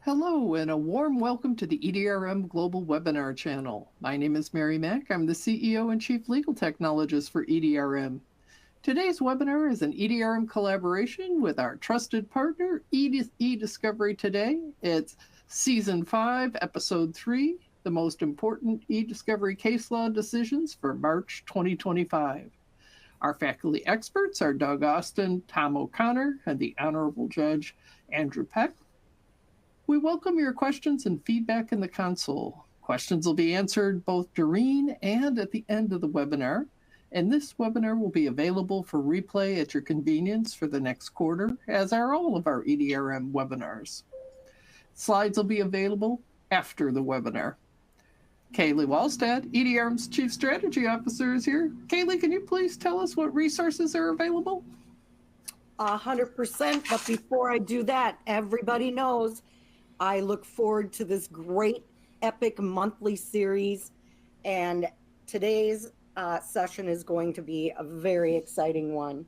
Hello, and a warm welcome to the EDRM Global Webinar channel. My name is Mary Mack. I'm the CEO and Chief Legal Technologist for EDRM. Today's webinar is an EDRM collaboration with our trusted partner, eDiscovery Today. It's Season 5, Episode 3, the most important eDiscovery case law decisions for March 2025. Our faculty experts are Doug Austin, Tom O'Connor, and the Honorable Judge Andrew Peck. We welcome your questions and feedback in the console. Questions will be answered both during and at the end of the webinar, and this webinar will be available for replay at your convenience for the next quarter, as are all of our EDRM webinars. Slides will be available after the webinar. Kaylee Wallstad, EDRM's Chief Strategy Officer, is here. Kaylee, can you please tell us what resources are available? 100%, but before I do that, everybody knows I look forward to this great epic monthly series, and today's session is going to be a very exciting one.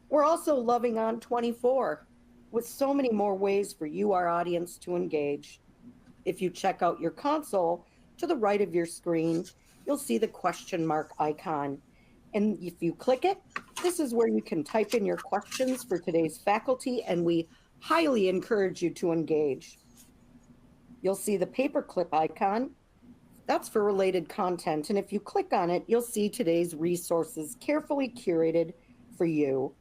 We're also loving on 24 with so many more ways for you, our audience, to engage. If you check out your console to the right of your screen, you'll see the question mark icon. And if you click it, this is where you can type in your questions for today's faculty, and we highly encourage you to engage. You'll see the paperclip icon. That's for related content. And if you click on it, you'll see today's resources carefully curated for you.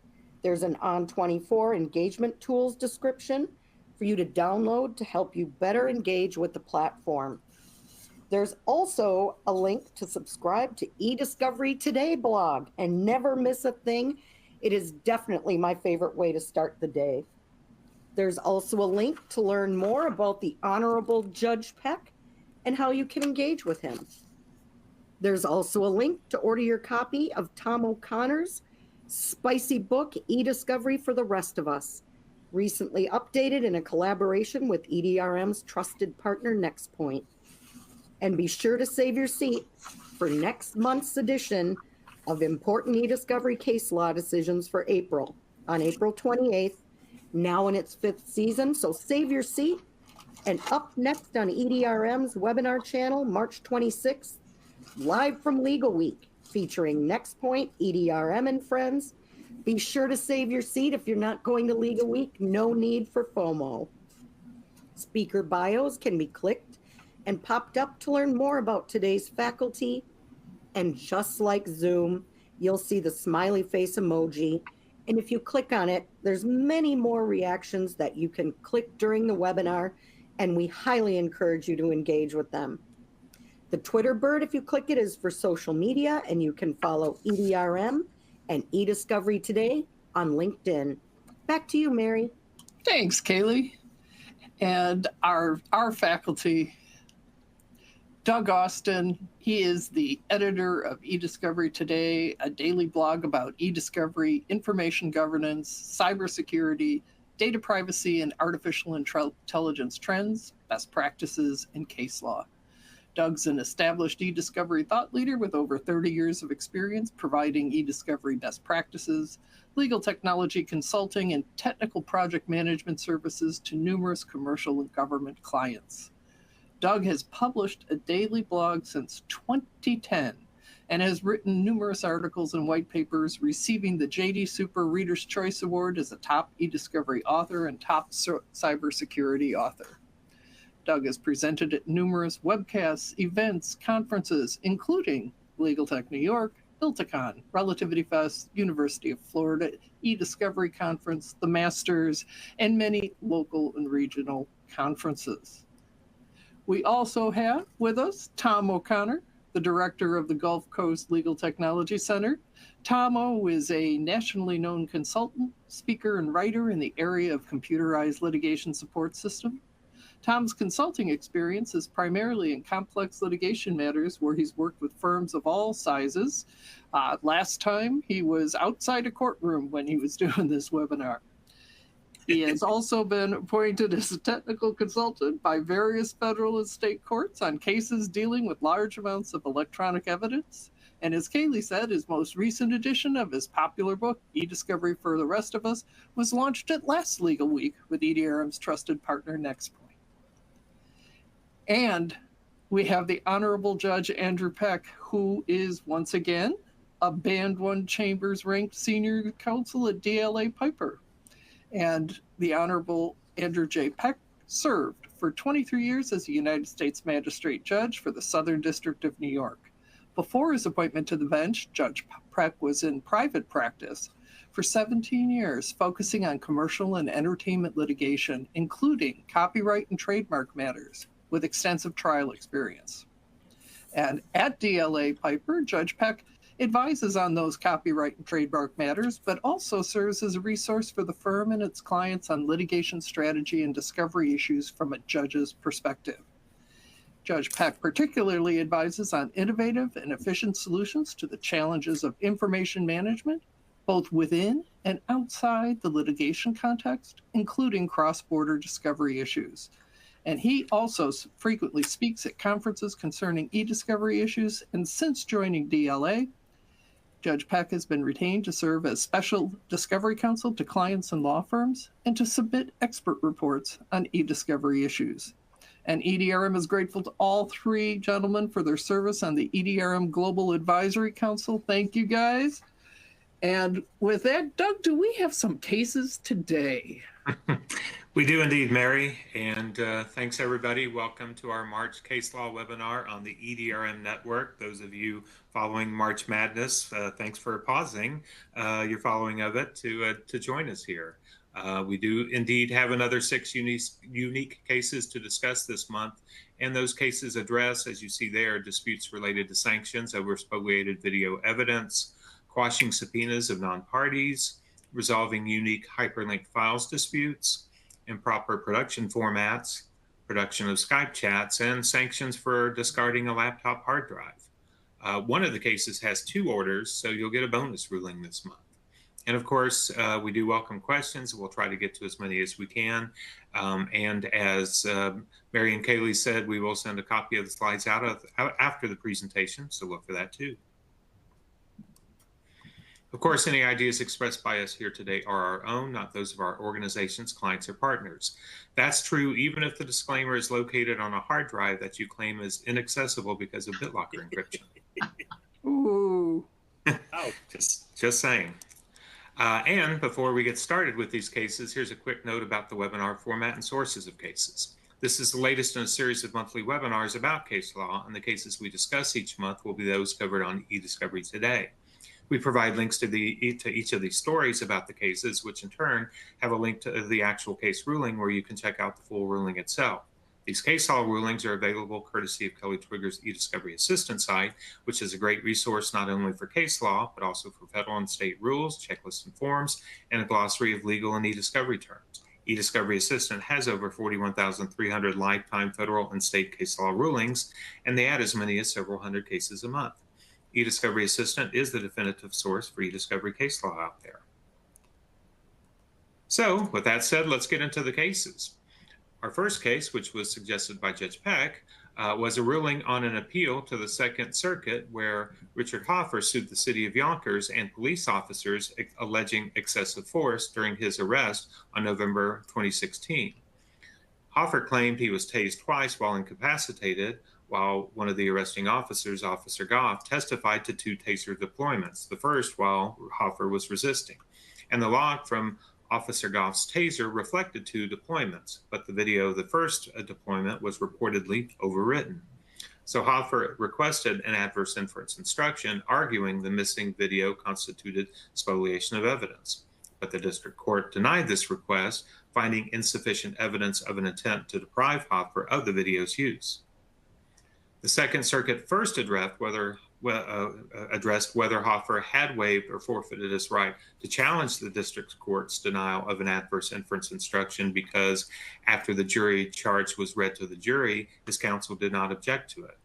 There's an On24 engagement tools description for you to download to help you better engage with the platform. There's also a link to subscribe to eDiscovery Today blog and never miss a thing. It is definitely my favorite way to start the day. There's also a link to learn more about the Honorable Judge Peck and how you can engage with him. There's also a link to order your copy of Tom O'Connor's spicy book, eDiscovery for the Rest of Us, recently updated in a collaboration with EDRM's trusted partner, NextPoint. And be sure to save your seat for next month's edition of Important eDiscovery Case Law Decisions for April, on April 28th, now in its 5th season, so save your seat. And up next on EDRM's webinar channel, March 26th, live from Legal Week, featuring NextPoint, EDRM, and friends. Be sure to save your seat if you're not going to Legal Week. No need for FOMO. Speaker bios can be clicked and popped up to learn more about today's faculty. And just like Zoom, you'll see the smiley face emoji. And if you click on it, there's many more reactions that you can click during the webinar, and we highly encourage you to engage with them. The Twitter bird, if you click it, is for social media, and you can follow EDRM and eDiscovery Today on LinkedIn. Back to you, Mary. Thanks, Kaylee. And our faculty, Doug Austin, he is the editor of eDiscovery Today, a daily blog about eDiscovery, information governance, cybersecurity, data privacy, and artificial intelligence trends, best practices, and case law. Doug's an established eDiscovery thought leader with over 30 years of experience providing eDiscovery best practices, legal technology consulting, and technical project management services to numerous commercial and government clients. Doug has published a daily blog since 2010 and has written numerous articles and white papers, receiving the J.D. Super Reader's Choice Award as a top eDiscovery author and top cybersecurity author. Doug has presented at numerous webcasts, events, conferences, including Legal Tech New York, Ilticon, Relativity Fest, University of Florida, eDiscovery Conference, the Masters, and many local and regional conferences. We also have with us Tom O'Connor, the director of the Gulf Coast Legal Technology Center. Tom is a nationally known consultant, speaker, and writer in the area of computerized litigation support system. Tom's consulting experience is primarily in complex litigation matters where he's worked with firms of all sizes. Last time he was outside a courtroom when he was doing this webinar. He has also been appointed as a technical consultant by various federal and state courts on cases dealing with large amounts of electronic evidence. And as Kaylee said, his most recent edition of his popular book, eDiscovery for the Rest of Us, was launched at last Legal Week with EDRM's trusted partner, NextPoint. And we have the Honorable Judge Andrew Peck, who is once again a Band 1 Chambers ranked senior counsel at DLA Piper. And the Honorable Andrew J. Peck served for 23 years as a United States Magistrate Judge for the Southern District of New York. Before his appointment to the bench, Judge Peck was in private practice for 17 years, focusing on commercial and entertainment litigation, including copyright and trademark matters, with extensive trial experience. And at DLA Piper, Judge Peck advises on those copyright and trademark matters, but also serves as a resource for the firm and its clients on litigation strategy and discovery issues from a judge's perspective. Judge Peck particularly advises on innovative and efficient solutions to the challenges of information management, both within and outside the litigation context, including cross-border discovery issues. And he also frequently speaks at conferences concerning e-discovery issues, and since joining DLA, Judge Peck has been retained to serve as special discovery counsel to clients and law firms and to submit expert reports on e-discovery issues. And EDRM is grateful to all three gentlemen for their service on the EDRM Global Advisory Council. Thank you, guys. And with that, Doug, do we have some cases today? We do indeed, Mary, and thanks everybody. Welcome to our March case law webinar on the EDRM network. Those of you following March Madness, thanks for pausing your following of it to join us here. We do indeed have another 6 unique cases to discuss this month, and those cases address, as you see there, disputes related to sanctions over spoliated video evidence, quashing subpoenas of non-parties, resolving unique hyperlinked files disputes, improper production formats, production of Skype chats, and sanctions for discarding a laptop hard drive. One of the cases has 2 orders, so you'll get a bonus ruling this month. And of course, we do welcome questions. We'll try to get to as many as we can. And as Mary and Kaylee said, we will send a copy of the slides out after the presentation, so look for that too. Of course, any ideas expressed by us here today are our own, not those of our organizations, clients, or partners. That's true even if the disclaimer is located on a hard drive that you claim is inaccessible because of BitLocker encryption. Ooh. Oh, just saying. And before we get started with these cases, here's a quick note about the webinar format and sources of cases. This is the latest in a series of monthly webinars about case law, and the cases we discuss each month will be those covered on eDiscovery today. We provide links to each of these stories about the cases, which in turn have a link to the actual case ruling where you can check out the full ruling itself. These case law rulings are available courtesy of Kelly Twigger's eDiscovery Assistant site, which is a great resource not only for case law, but also for federal and state rules, checklists and forms, and a glossary of legal and eDiscovery terms. eDiscovery Assistant has over 41,300 lifetime federal and state case law rulings, and they add as many as several hundred cases a month. eDiscovery Assistant is the definitive source for eDiscovery case law out there. So, with that said, let's get into the cases. Our first case, which was suggested by Judge Peck, was a ruling on an appeal to the Second Circuit where Richard Hoffer sued the city of Yonkers and police officers alleging excessive force during his arrest on November 2016. Hoffer claimed he was tased twice while incapacitated, while one of the arresting officers, Officer Goff, testified to 2 taser deployments, the first while Hoffer was resisting. And the log from Officer Goff's taser reflected 2 deployments, but the video of the first deployment was reportedly overwritten. So Hoffer requested an adverse inference instruction, arguing the missing video constituted spoliation of evidence. But the district court denied this request, finding insufficient evidence of an intent to deprive Hoffer of the video's use. The Second Circuit first addressed whether Hoffer had waived or forfeited his right to challenge the district court's denial of an adverse inference instruction because after the jury charge was read to the jury, his counsel did not object to it,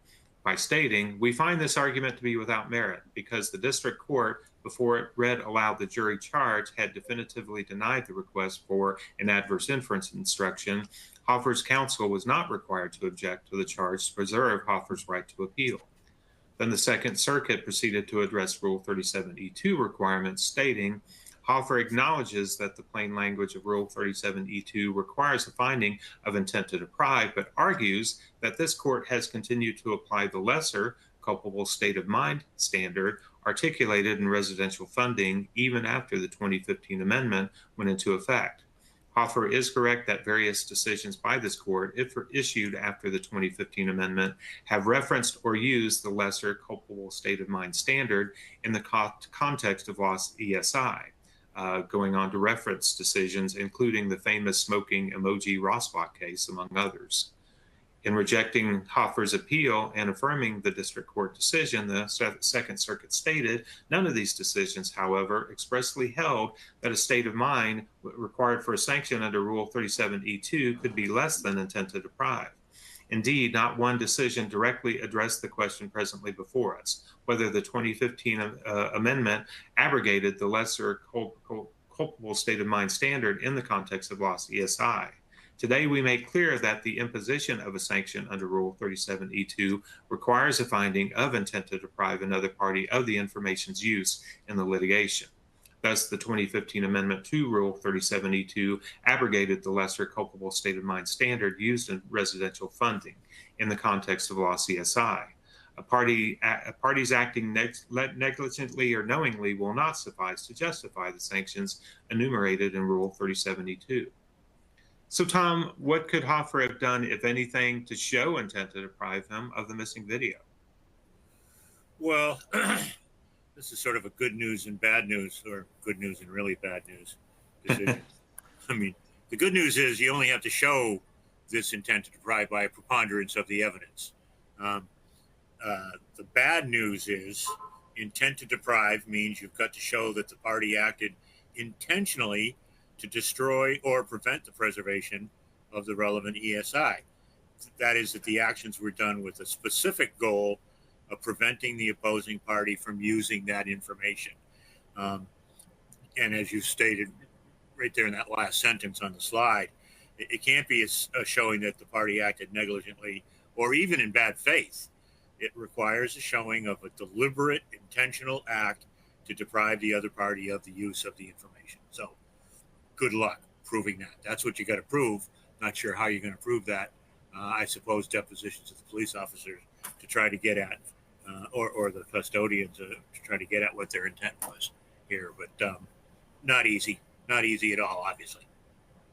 by stating, "We find this argument to be without merit because the district court, before it read aloud the jury charge, had definitively denied the request for an adverse inference instruction. Hoffer's counsel was not required to object to the charge to preserve Hoffer's right to appeal." Then the Second Circuit proceeded to address Rule 37E2 requirements, stating, Hoffer acknowledges that the plain language of Rule 37E2 requires the finding of intent to deprive, but argues that this court has continued to apply the lesser culpable state of mind standard articulated in residential funding even after the 2015 amendment went into effect. Hoffer is correct that various decisions by this court, if issued after the 2015 amendment, have referenced or used the lesser culpable state of mind standard in the context of lost ESI, going on to reference decisions, including the famous smoking emoji Rossbach case, among others. In rejecting Hoffer's appeal and affirming the district court decision, the Second Circuit stated, none of these decisions, however, expressly held that a state of mind required for a sanction under Rule 37E2 could be less than intent to deprive. Indeed, not one decision directly addressed the question presently before us, whether the 2015 amendment abrogated the lesser culpable state of mind standard in the context of lost ESI. Today, we make clear that the imposition of a sanction under Rule 37E2 requires a finding of intent to deprive another party of the information's use in the litigation. Thus, the 2015 amendment to Rule 37E2 abrogated the lesser culpable state of mind standard used in residential funding in the context of lost ESI. Parties acting negligently or knowingly will not suffice to justify the sanctions enumerated in Rule 37E2. So, Tom, what could Hoffer have done, if anything, to show intent to deprive him of the missing video? Well, this is sort of a good news and bad news, or good news and really bad news decision. I mean, the good news is you only have to show this intent to deprive by a preponderance of the evidence. The bad news is intent to deprive means you've got to show that the party acted intentionally to destroy or prevent the preservation of the relevant ESI. That is, that the actions were done with a specific goal of preventing the opposing party from using that information. And as you stated right there in that last sentence on the slide, it can't be a showing that the party acted negligently or even in bad faith. It requires a showing of a deliberate, intentional act to deprive the other party of the use of the information. So, good luck proving that. That's what you got to prove. Not sure how you're going to prove that. I suppose depositions of the police officers to try to get at, or the custodians to try to get at what their intent was here. But not easy. Not easy at all, obviously.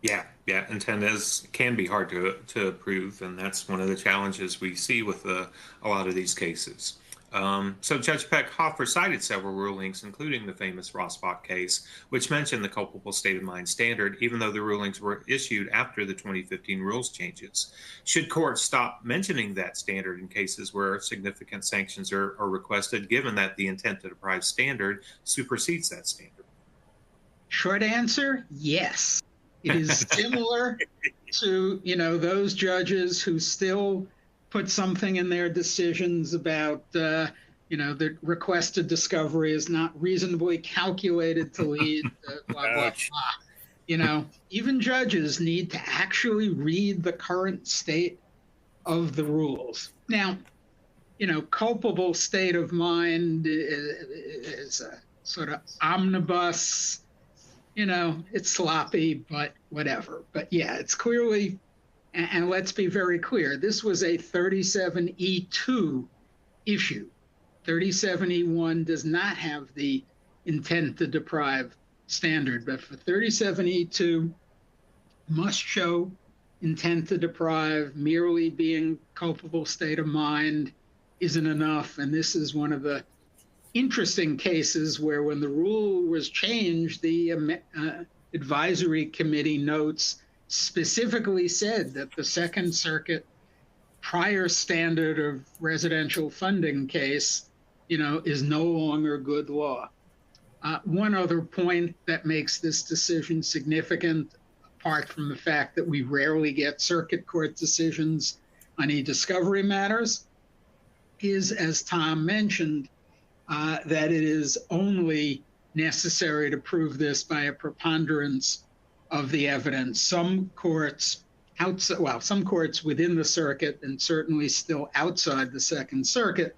Yeah. Intent can be hard to prove, and that's one of the challenges we see with a lot of these cases. So Judge Peck, Hoffer cited several rulings, including the famous Rossbach case, which mentioned the culpable state of mind standard, even though the rulings were issued after the 2015 rules changes. Should courts stop mentioning that standard in cases where significant sanctions are requested, given that the intent to deprive standard supersedes that standard? Short answer, yes. It is similar to, those judges who still put something in their decisions about, the requested discovery is not reasonably calculated to lead to blah, blah, blah. Even judges need to actually read the current state of the rules. Now, culpable state of mind is a sort of omnibus, it's sloppy, but whatever. But yeah, it's clearly, and let's be very clear, this was a 37E2 issue. 37E1 does not have the intent to deprive standard, but for 37E2, must show intent to deprive. Merely being culpable state of mind isn't enough. And this is one of the interesting cases where, when the rule was changed, the advisory committee notes specifically said that the Second Circuit prior standard of residential funding case, is no longer good law. One other point that makes this decision significant, apart from the fact that we rarely get circuit court decisions on eDiscovery matters, is, as Tom mentioned, that it is only necessary to prove this by a preponderance of the evidence. Some courts within the circuit, and certainly still outside the Second Circuit,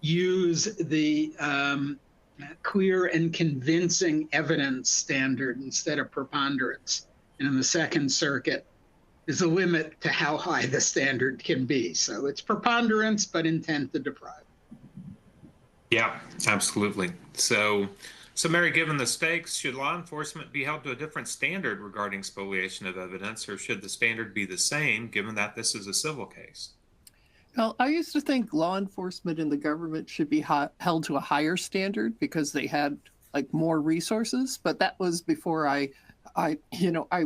use the clear and convincing evidence standard instead of preponderance. And in the Second Circuit, there's a limit to how high the standard can be. So it's preponderance, but intent to deprive. Yeah, absolutely. So Mary, given the stakes, should law enforcement be held to a different standard regarding spoliation of evidence, or should the standard be the same, given that this is a civil case? Well, I used to think law enforcement and the government should be held to a higher standard because they had like more resources, but that was before I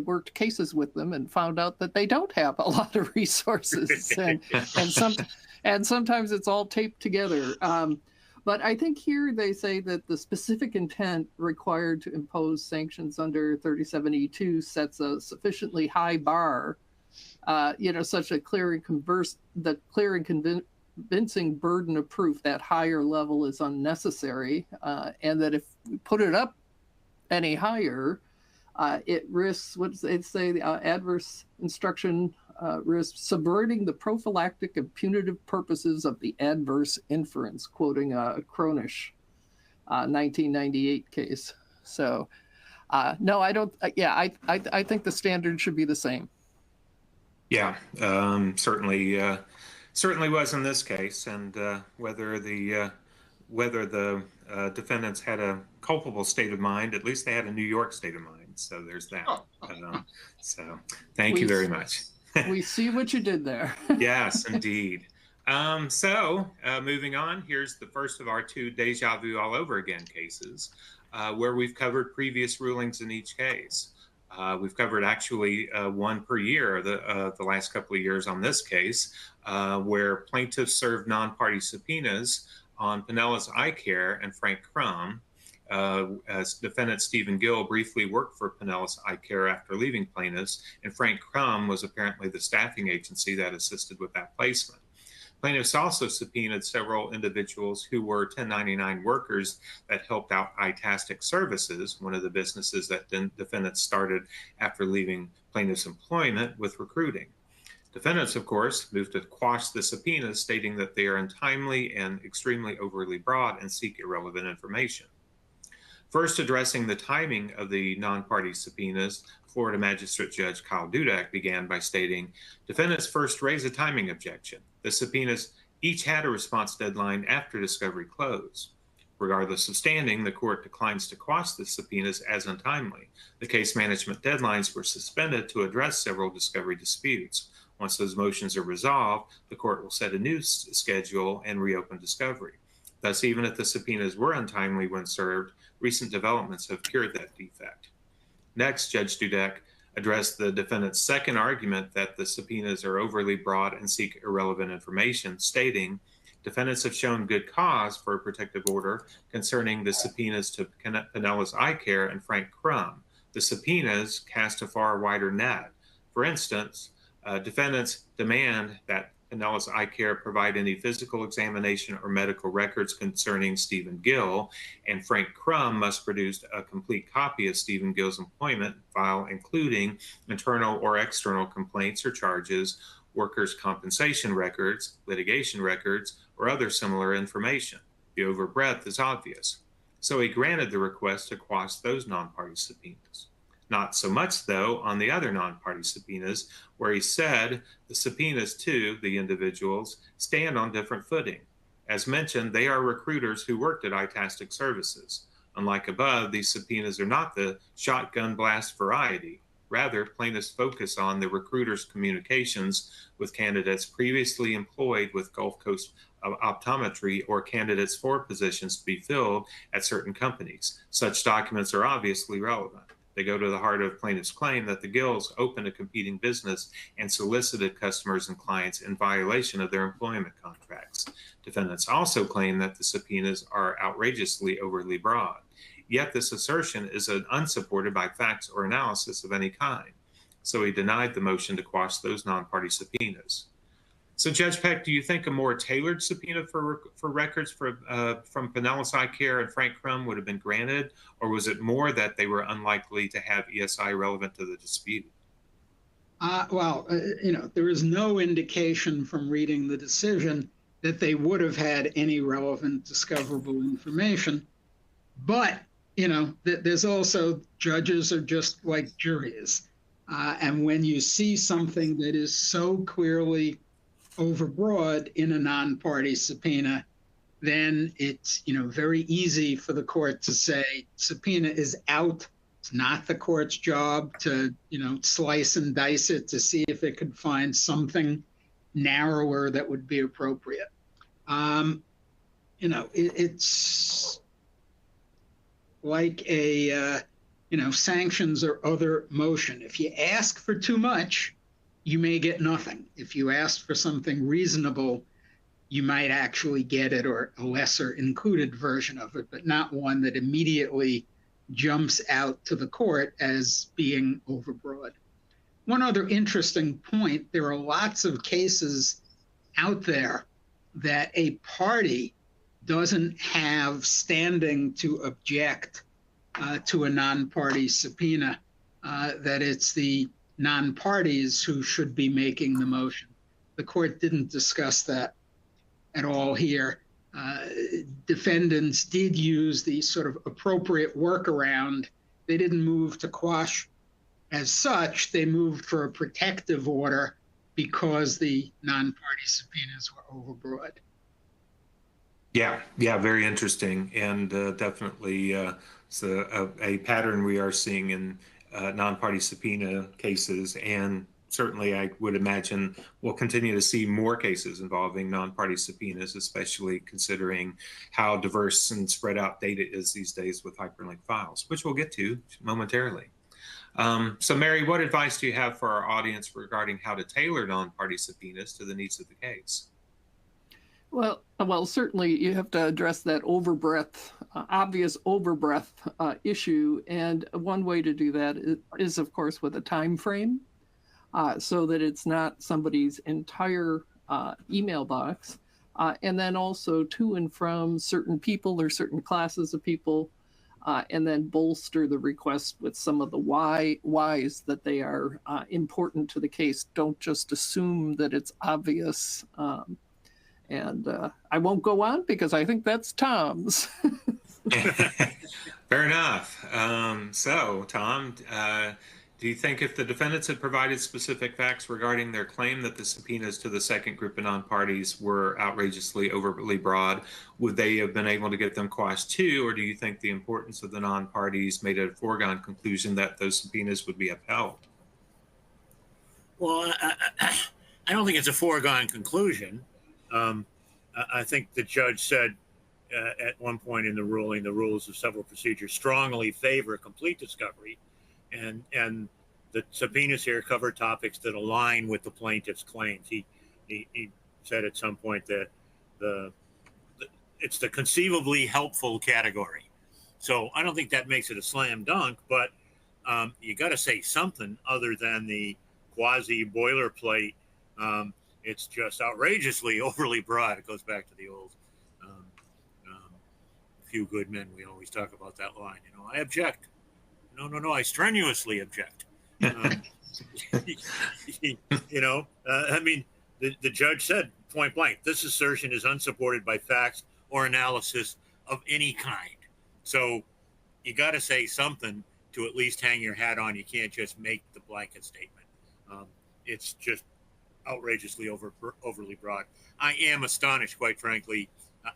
worked cases with them and found out that they don't have a lot of resources, and sometimes it's all taped together. But I think here they say that the specific intent required to impose sanctions under 37E2 sets a sufficiently high bar, such a clear and convincing burden of proof that higher level is unnecessary, and that if we put it up any higher, it risks, what they say, the adverse instruction risks subverting the prophylactic and punitive purposes of the adverse inference, quoting a Cronish 1998 case. So, no, I don't. I think the standard should be the same. Yeah, certainly was in this case, and whether the defendants had a culpable state of mind, at least they had a New York state of mind. So there's that. So thank you very much. We see what you did there. Yes, indeed. Moving on, here's the first of our two deja vu all over again cases, where we've covered previous rulings in each case. We've covered actually one per year the last couple of years on this case, where plaintiffs served non-party subpoenas on Pinellas Eye Care and Frank Crum. As defendant Stephen Gill briefly worked for Pinellas Eye Care after leaving plaintiffs, and Frank Crum was apparently the staffing agency that assisted with that placement. Plaintiffs also subpoenaed several individuals who were 1099 workers that helped out Itastic Services, one of the businesses that defendants started after leaving plaintiffs' employment with recruiting. Defendants, of course, moved to quash the subpoenas, stating that they are untimely and extremely overly broad and seek irrelevant information. First, addressing the timing of the non-party subpoenas, Florida Magistrate Judge Kyle Dudak began by stating, defendants first raised a timing objection. The subpoenas each had a response deadline after discovery closed. Regardless of standing, the court declines to quash the subpoenas as untimely. The case management deadlines were suspended to address several discovery disputes. Once those motions are resolved, the court will set a new schedule and reopen discovery. Thus, even if the subpoenas were untimely when served, recent developments have cured that defect. Next, Judge Dudek addressed the defendant's second argument that the subpoenas are overly broad and seek irrelevant information, stating, defendants have shown good cause for a protective order concerning the subpoenas to Pinellas Eye Care and Frank Crum. The subpoenas cast a far wider net. For instance, defendants demand that Pinellas Eye Care provide any physical examination or medical records concerning Stephen Gill, and Frank Crum must produce a complete copy of Stephen Gill's employment file, including internal or external complaints or charges, workers' compensation records, litigation records, or other similar information. The overbreadth is obvious. So he granted the request to quash those non-party subpoenas. Not so much, though, on the other non-party subpoenas, where he said the subpoenas to the individuals stand on different footing. As mentioned, they are recruiters who worked at Itastic Services. Unlike above, these subpoenas are not the shotgun blast variety. Rather, plaintiffs focus on the recruiters' communications with candidates previously employed with Gulf Coast Optometry or candidates for positions to be filled at certain companies. Such documents are obviously relevant. They go to the heart of plaintiff's claim that the Gills opened a competing business and solicited customers and clients in violation of their employment contracts. Defendants also claim that the subpoenas are outrageously overly broad. Yet this assertion is unsupported by facts or analysis of any kind. So he denied the motion to quash those non-party subpoenas. So Judge Peck, do you think a more tailored subpoena for records from Pinellas Eye Care and Frank Crum would have been granted, or was it more that they were unlikely to have ESI relevant to the dispute? There is no indication from reading the decision that they would have had any relevant discoverable information. But, there's also judges are just like juries. And when you see something that is so clearly overbroad in a non-party subpoena, then it's, very easy for the court to say subpoena is out. It's not the court's job to, slice and dice it to see if it could find something narrower that would be appropriate. It's like a, sanctions or other motion. If you ask for too much, you may get nothing. If you ask for something reasonable, you might actually get it, or a lesser included version of it, but not one that immediately jumps out to the court as being overbroad. One other interesting point, there are lots of cases out there that a party doesn't have standing to object to a non-party subpoena, that it's the non-parties who should be making the motion. The court didn't discuss that at all here. Defendants did use the sort of appropriate workaround. They didn't move to quash as such. They moved for a protective order because the non-party subpoenas were overbroad. Yeah, very interesting, and definitely it's a pattern we are seeing in non-party subpoena cases, and certainly I would imagine we'll continue to see more cases involving non-party subpoenas, especially considering how diverse and spread out data is these days with hyperlinked files, which we'll get to momentarily. So Mary, what advice do you have for our audience regarding how to tailor non-party subpoenas to the needs of the case? Well, certainly you have to address that overbreadth, obvious overbreadth issue. And one way to do that is, of course, with a time frame, so that it's not somebody's entire email box. And then also to and from certain people or certain classes of people, and then bolster the request with some of the whys that they are important to the case. Don't just assume that it's obvious. And I won't go on because I think that's Tom's. Fair enough. So, Tom, do you think if the defendants had provided specific facts regarding their claim that the subpoenas to the second group of non-parties were outrageously overly broad, would they have been able to get them quashed too? Or do you think the importance of the non-parties made it a foregone conclusion that those subpoenas would be upheld? Well, I don't think it's a foregone conclusion. I think the judge said at one point in the ruling, the rules of civil procedure strongly favor complete discovery, and the subpoenas here cover topics that align with the plaintiff's claims. He said at some point that it's the conceivably helpful category. So I don't think that makes it a slam dunk, but you got to say something other than the quasi boilerplate. It's just outrageously overly broad. It goes back to the old few good men. We always talk about that line. I object. No, I strenuously object. I mean, the judge said point blank, this assertion is unsupported by facts or analysis of any kind. So you got to say something to at least hang your hat on. You can't just make the blanket statement. It's just outrageously overly broad. I am astonished, quite frankly,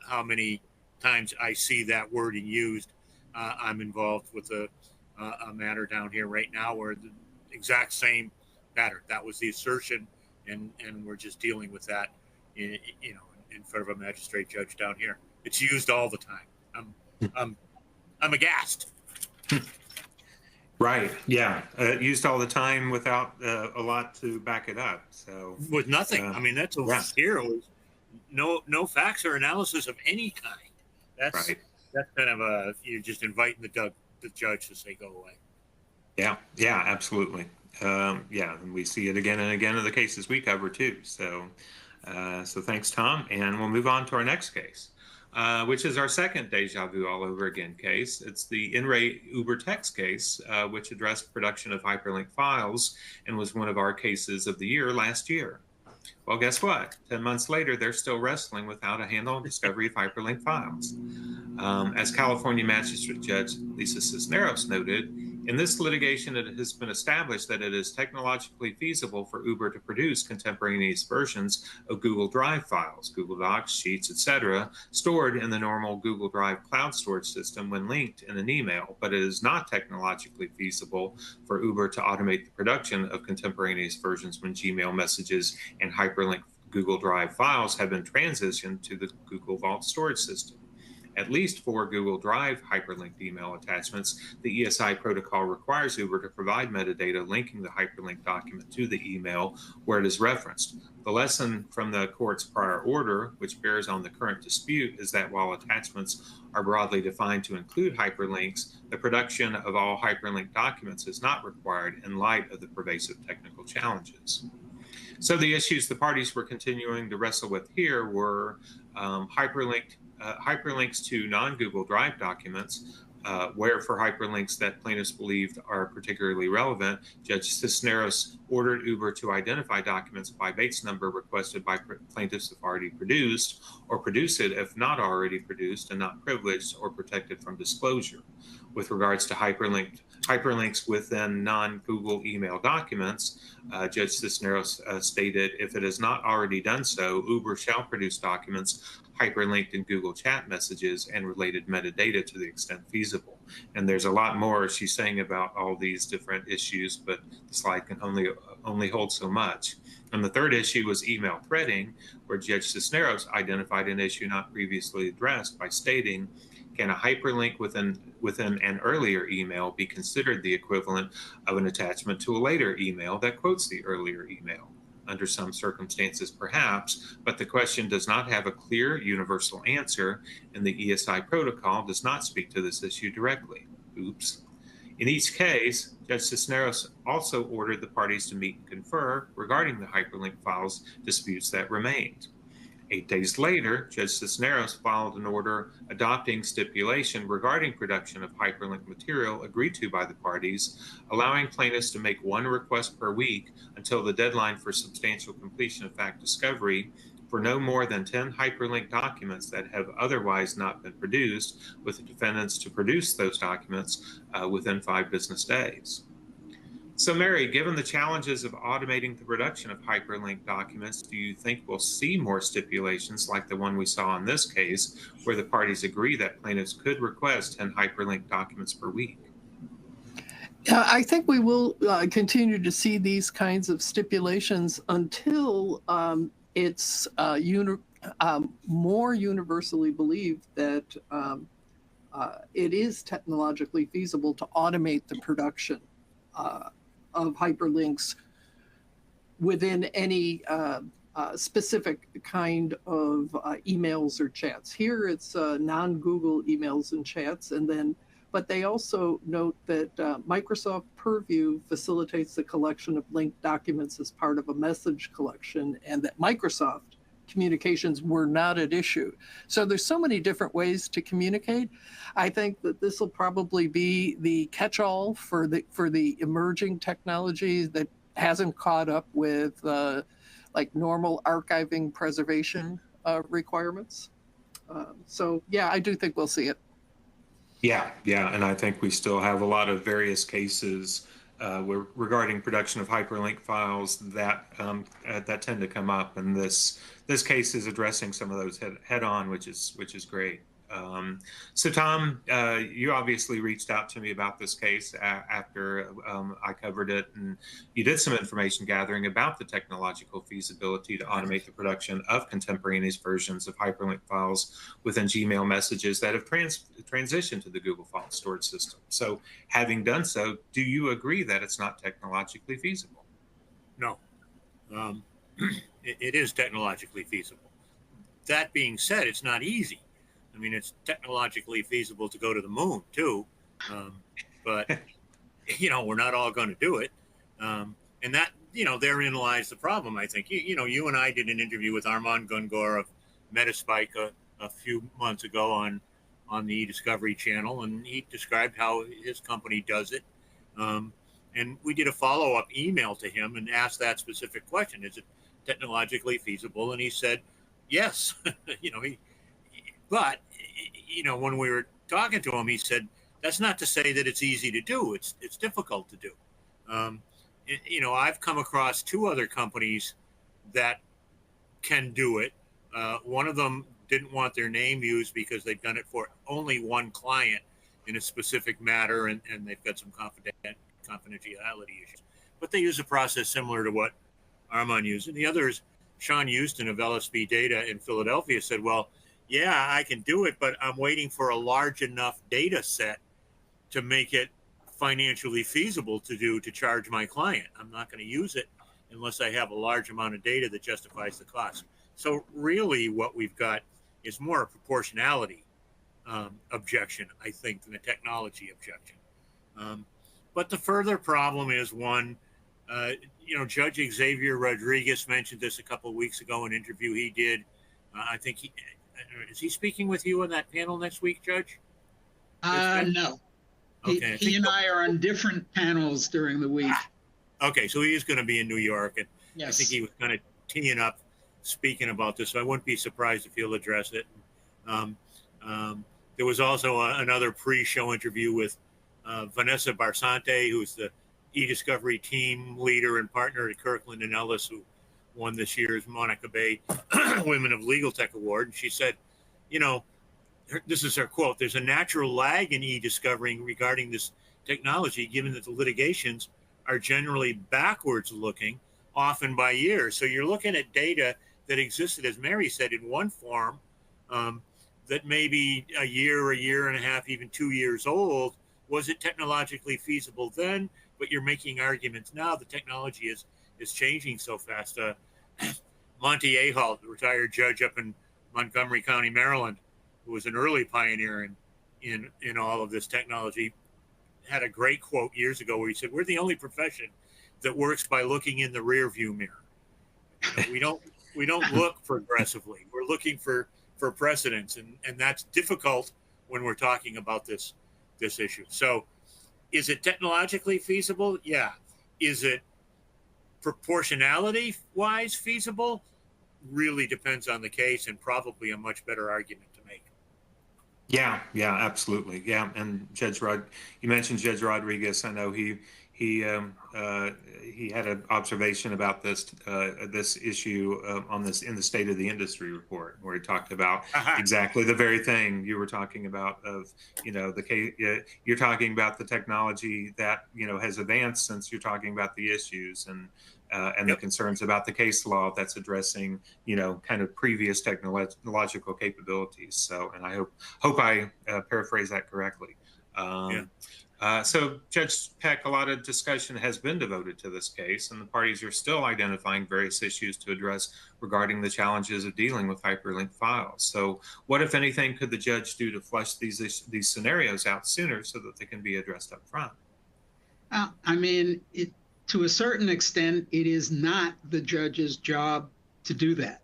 how many times I see that wording used. I'm involved with a matter down here right now where the exact same pattern. That was the assertion, and we're just dealing with that, in front of a magistrate judge down here. It's used all the time. I'm aghast. Right. Yeah. Used all the time without a lot to back it up. So with nothing. I mean, that's here. No facts or analysis of any kind. That's right. That's kind of you're just inviting the judge to say go away. Yeah. Absolutely. And we see it again and again in the cases we cover too. So thanks, Tom, and we'll move on to our next case. Which is our second deja vu all over again case. It's the In Re Uber Text case, which addressed production of hyperlinked files and was one of our cases of the year last year. Well, guess what? 10 months later, they're still wrestling without a handle on discovery of hyperlink files. As California Magistrate Judge Lisa Cisneros noted, in this litigation, it has been established that it is technologically feasible for Uber to produce contemporaneous versions of Google Drive files, Google Docs, Sheets, etc., stored in the normal Google Drive cloud storage system when linked in an email, but it is not technologically feasible for Uber to automate the production of contemporaneous versions when Gmail messages and hyperlinked Google Drive files have been transitioned to the Google Vault storage system. At least for Google Drive hyperlinked email attachments, the ESI protocol requires Uber to provide metadata linking the hyperlinked document to the email where it is referenced. The lesson from the court's prior order, which bears on the current dispute, is that while attachments are broadly defined to include hyperlinks, the production of all hyperlinked documents is not required in light of the pervasive technical challenges. So the issues the parties were continuing to wrestle with here were hyperlinks to non-Google Drive documents, where for hyperlinks that plaintiffs believed are particularly relevant, Judge Cisneros ordered Uber to identify documents by Bates number requested by plaintiffs if already produced, or produce it if not already produced and not privileged or protected from disclosure. With regards to hyperlinks within non-Google email documents, Judge Cisneros stated, if it has not already done so, Uber shall produce documents hyperlinked in Google chat messages and related metadata to the extent feasible. And there's a lot more she's saying about all these different issues, but the slide can only hold so much. And the third issue was email threading, where Judge Cisneros identified an issue not previously addressed by stating, can a hyperlink within an earlier email be considered the equivalent of an attachment to a later email that quotes the earlier email? Under some circumstances, perhaps, but the question does not have a clear universal answer, and the ESI protocol does not speak to this issue directly. Oops. In each case, Judge Cisneros also ordered the parties to meet and confer regarding the hyperlink files disputes that remained. 8 days later, Judge Cisneros filed an order adopting stipulation regarding production of hyperlinked material agreed to by the parties, allowing plaintiffs to make one request per week until the deadline for substantial completion of fact discovery for no more than 10 hyperlinked documents that have otherwise not been produced, with the defendants to produce those documents within 5 business days. So, Mary, given the challenges of automating the production of hyperlinked documents, do you think we'll see more stipulations like the one we saw in this case, where the parties agree that plaintiffs could request 10 hyperlinked documents per week? I think we will continue to see these kinds of stipulations until it's more universally believed that it is technologically feasible to automate the production of hyperlinks within any specific kind of emails or chats. Here it's non-Google emails and chats, but they also note that Microsoft Purview facilitates the collection of linked documents as part of a message collection, and that Microsoft communications were not at issue. So there's so many different ways to communicate. I think that this will probably be the catch-all for the emerging technology that hasn't caught up with like normal archiving preservation requirements. So yeah, I do think we'll see it. Yeah, and I think we still have a lot of various cases regarding production of hyperlink files that tend to come up, and this case is addressing some of those head on, which is great. So Tom, you obviously reached out to me about this case after I covered it, and you did some information gathering about the technological feasibility to automate the production of contemporaneous versions of hyperlink files within Gmail messages that have transitioned to the Google Vault storage system. So having done so, do you agree that it's not technologically feasible? No, it is technologically feasible. That being said, it's not easy. I mean, it's technologically feasible to go to the moon too, but we're not all going to do it, and that therein lies the problem. I think you and I did an interview with Armand Gungor of Metaspike a few months ago on the eDiscovery channel, and he described how his company does it, and we did a follow-up email to him and asked that specific question: is it technologically feasible? And he said, yes. But when we were talking to him, he said, that's not to say that it's easy to do. It's difficult to do. I've come across 2 other companies that can do it. One of them didn't want their name used because they've done it for only one client in a specific matter, and they've got some confidentiality issues. But they use a process similar to what Armand used. And the other is Sean Houston of LSB Data in Philadelphia said, well, yeah, I can do it, but I'm waiting for a large enough data set to make it financially feasible to charge my client. I'm not going to use it unless I have a large amount of data that justifies the cost. So really what we've got is more a proportionality objection, I think, than a technology objection. But the further problem is one, Judge Xavier Rodriguez mentioned this a couple of weeks ago in an interview he did. I think is he speaking with you on that panel next week, Judge? No. Okay. He and I are on different panels during the week. Okay, so he is going to be in New York, and Yes. I think he was kind of teeing up speaking about this, so I wouldn't be surprised if he'll address it. There was also another pre-show interview with Vanessa Barsante, who's the eDiscovery team leader and partner at Kirkland & Ellis, who won this year's Monica Bay Women of Legal Tech Award. And she said, this is her quote, there's a natural lag in e-discovering regarding this technology, given that the litigations are generally backwards looking, often by years. So you're looking at data that existed, as Mary said, in one form that may be a year and a half, even 2 years old. Was it technologically feasible then? But you're making arguments now. The technology is changing so fast. Monty Ahalt, the retired judge up in Montgomery County, Maryland, who was an early pioneer in all of this technology, had a great quote years ago where he said, we're the only profession that works by looking in the rear view mirror. We don't look progressively. We're looking for precedents, and that's difficult when we're talking about this issue. So is it technologically feasible? Yeah. Is it proportionality wise feasible? Really depends on the case, and probably a much better argument to make. Yeah, absolutely. Yeah, and you mentioned Judge Rodriguez. I know he had an observation about this issue on this in the State of the Industry report, where he talked about exactly the very thing you were talking about. Of the case, you're talking about the technology that has advanced since you're talking about the issues and the concerns about the case law that's addressing kind of previous technological capabilities. So, and I hope I paraphrase that correctly. So, Judge Peck, a lot of discussion has been devoted to this case, and the parties are still identifying various issues to address regarding the challenges of dealing with hyperlinked files. So, what, if anything, could the judge do to flesh these scenarios out sooner so that they can be addressed up front? To a certain extent, it is not the judge's job to do that.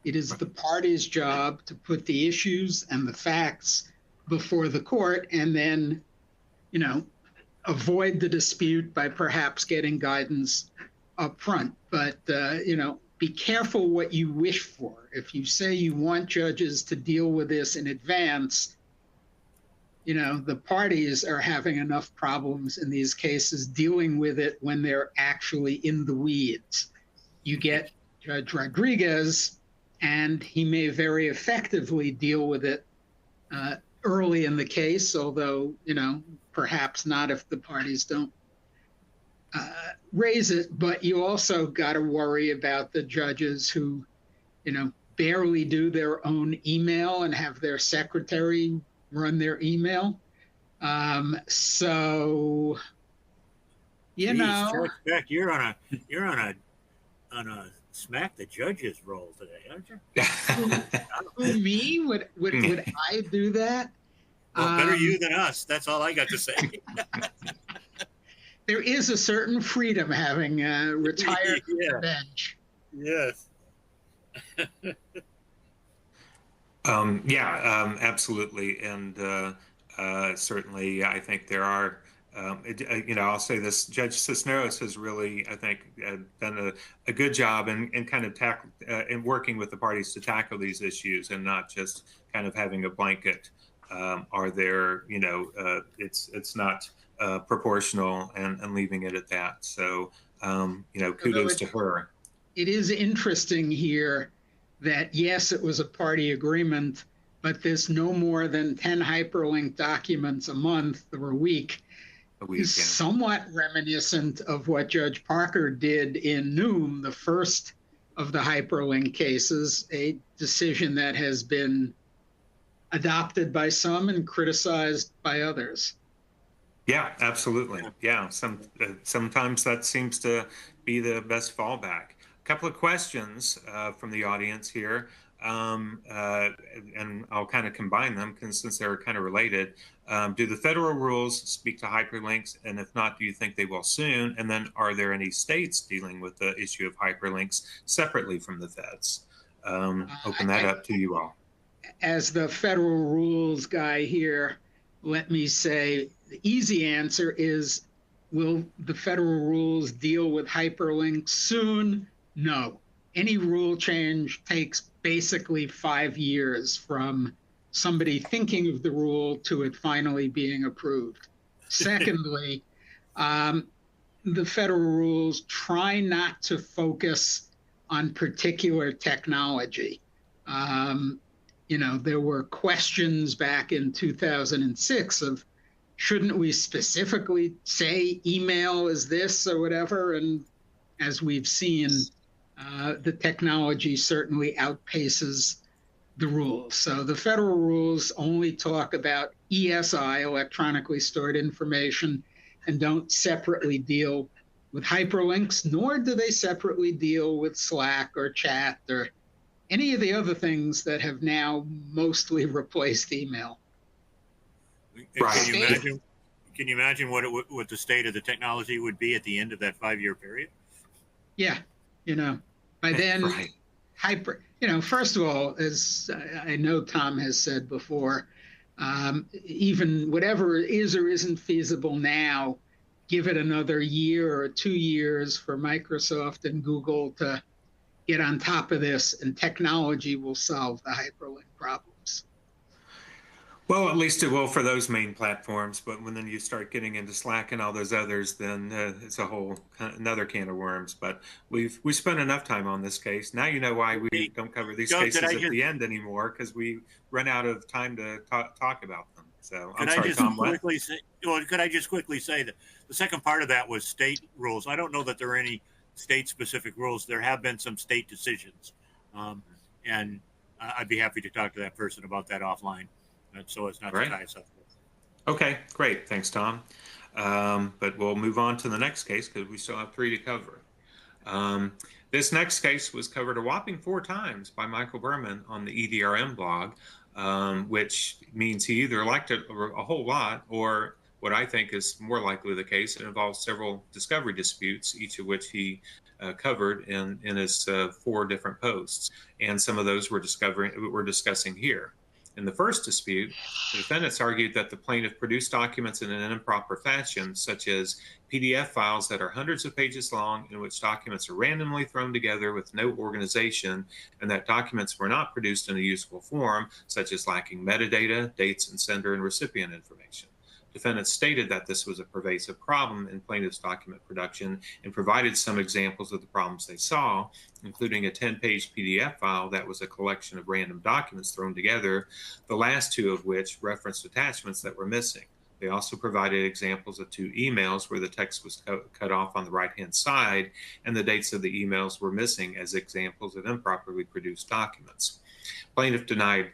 It is the party's job to put the issues and the facts before the court, and then avoid the dispute by perhaps getting guidance up front. But, be careful what you wish for. If you say you want judges to deal with this in advance, the parties are having enough problems in these cases dealing with it when they're actually in the weeds. You get Judge Rodriguez, and he may very effectively deal with it early in the case, although, perhaps not if the parties don't raise it. But you also got to worry about the judges who, barely do their own email and have their secretary run their email. So, Judge Peck, you're on a smack the judges roll today, aren't you? Who, me? Would I do that? Well, better you than us. That's all I got to say. There is a certain freedom having retired from the bench. Yes. Absolutely. And certainly, I think there are I'll say this: Judge Cisneros has really, I think, done a good job in kind of in working with the parties to tackle these issues, and not just kind of having a blanket. Are there, it's not proportional, and leaving it at that. So, kudos to her. It is interesting here that yes, it was a party agreement, but there's no more than 10 hyperlinked documents a month or a week. Is somewhat reminiscent of what Judge Parker did in Noom, the first of the hyperlink cases, a decision that has been adopted by some and criticized by others. Yeah, absolutely. Yeah, sometimes that seems to be the best fallback. A couple of questions from the audience here, and I'll kind of combine them since they're kind of related. Do the federal rules speak to hyperlinks? And if not, do you think they will soon? And then are there any states dealing with the issue of hyperlinks separately from the feds? Open that up to you all. As the federal rules guy here, let me say the easy answer is, will the federal rules deal with hyperlinks soon? No. Any rule change takes basically 5 years from somebody thinking of the rule to it finally being approved. Secondly, the federal rules try not to focus on particular technology. There were questions back in 2006 of, shouldn't we specifically say email is this or whatever? And as we've seen, the technology certainly outpaces the rules. So the federal rules only talk about ESI, electronically stored information, and don't separately deal with hyperlinks, nor do they separately deal with Slack or chat or any of the other things that have now mostly replaced email. Right. Can you imagine what the state of the technology would be at the end of that 5-year period? Yeah, by then, right. First of all, as I know Tom has said before, even whatever is or isn't feasible now, give it another year or 2 years for Microsoft and Google to get on top of this, and technology will solve the hyperlink problems. Well, at least it will for those main platforms, but then you start getting into Slack and all those others, then it's a whole another can of worms. But we spent enough time on this case. Now you know why we don't cover these cases at the end anymore, because we run out of time to talk about them. So I'm sorry, Tom. Could I just quickly say that the second part of that was state rules? I don't know that there are any state-specific rules. There have been some state decisions, and I'd be happy to talk to that person about that offline. So it's not to tie us up. Okay, great. Thanks, Tom. But we'll move on to the next case because we still have 3 to cover. This next case was covered a whopping 4 times by Michael Berman on the EDRM blog, which means he either liked it a whole lot, or what I think is more likely the case, it involves several discovery disputes, each of which he covered in his 4 different posts. And some of those we're discussing here. In the first dispute, the defendants argued that the plaintiff produced documents in an improper fashion, such as PDF files that are hundreds of pages long, in which documents are randomly thrown together with no organization, and that documents were not produced in a useful form, such as lacking metadata, dates, and sender and recipient information. Defendants stated that this was a pervasive problem in plaintiff's document production and provided some examples of the problems they saw, including a 10-page PDF file that was a collection of random documents thrown together, the last 2 of which referenced attachments that were missing. They also provided examples of 2 emails where the text was cut off on the right-hand side, and the dates of the emails were missing as examples of improperly produced documents. Plaintiff denied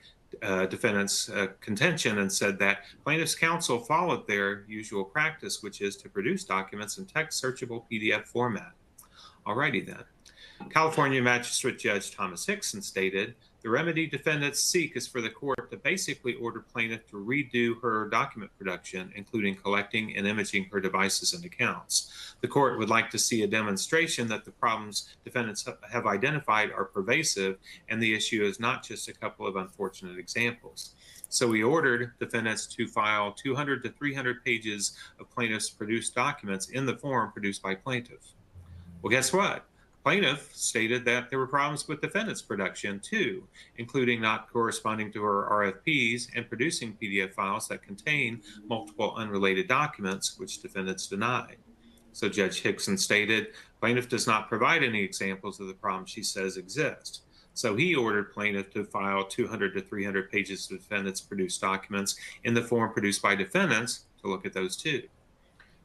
defendants' contention and said that plaintiff's counsel followed their usual practice, which is to produce documents in text searchable PDF format. Alrighty then. California Magistrate Judge Thomas Hickson stated The remedy defendants seek is for the court to basically order plaintiff to redo her document production, including collecting and imaging her devices and accounts. The court would like to see a demonstration that the problems defendants have identified are pervasive, and the issue is not just a couple of unfortunate examples. So we ordered defendants to file 200 to 300 pages of plaintiff's produced documents in the form produced by plaintiff. Well, guess what? Plaintiff stated that there were problems with defendant's production too, including not corresponding to her RFPs and producing PDF files that contain multiple unrelated documents, which defendants denied. So Judge Hickson stated, plaintiff does not provide any examples of the problems she says exist. So he ordered plaintiff to file 200 to 300 pages of defendants' produced documents in the form produced by defendants to look at those too.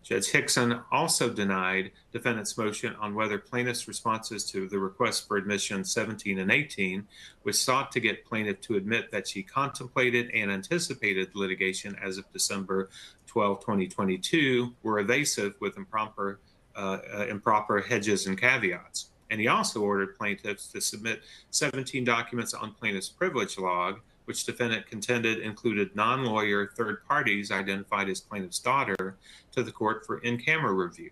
Judge Hickson also denied defendant's motion on whether plaintiff's responses to the request for admission 17 and 18, which sought to get plaintiff to admit that she contemplated and anticipated litigation as of December 12, 2022, were evasive with improper hedges and caveats. And he also ordered plaintiffs to submit 17 documents on plaintiff's privilege log, which defendant contended included non-lawyer third parties identified as plaintiff's daughter, to the court for in-camera review.